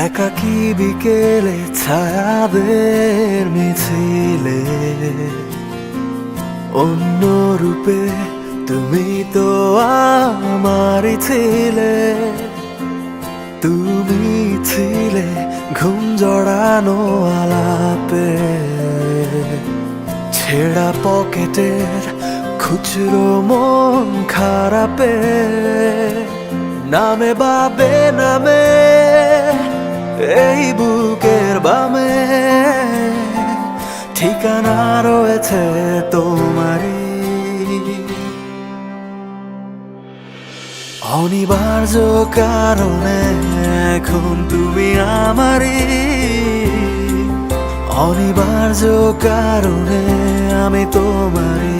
একাকী বিকেলে ছায়াদের মিছিলে অন্য রূপে তুমি তো আমারই ছিলে। তুমি ছিলে ঘুম জড়ানো আলাপে, ছেঁড়া পকেটের খুচরো মন খারাপে, নামে বাবে নামে এই বুকের বামে ঠিকানা রয়েছে তোমারই। অনিবার্য কারণে এখন তুমি আমারই, অনিবার্য কারণে আমি তোমারই,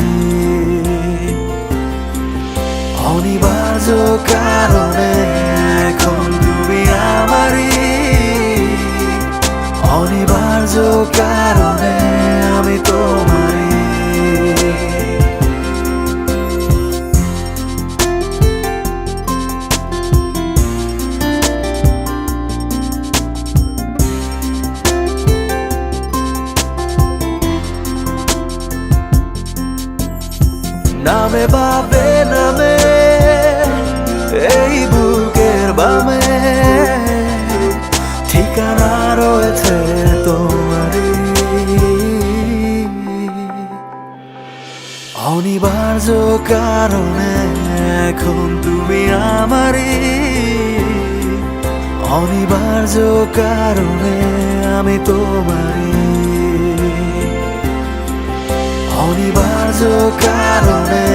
অনিবার্য কারণে এখন তুমি আমারই, অনিবার্য কারণে আমি তোমারই। নামে বাবে নামে এই বুকের বামে ঠিকানা রয়েছে তোমারই, অনিবার্য কারণে এখন তুমি আমারই, অনিবার্য কারণে আমি তোমারই, অনিবার্য কারণে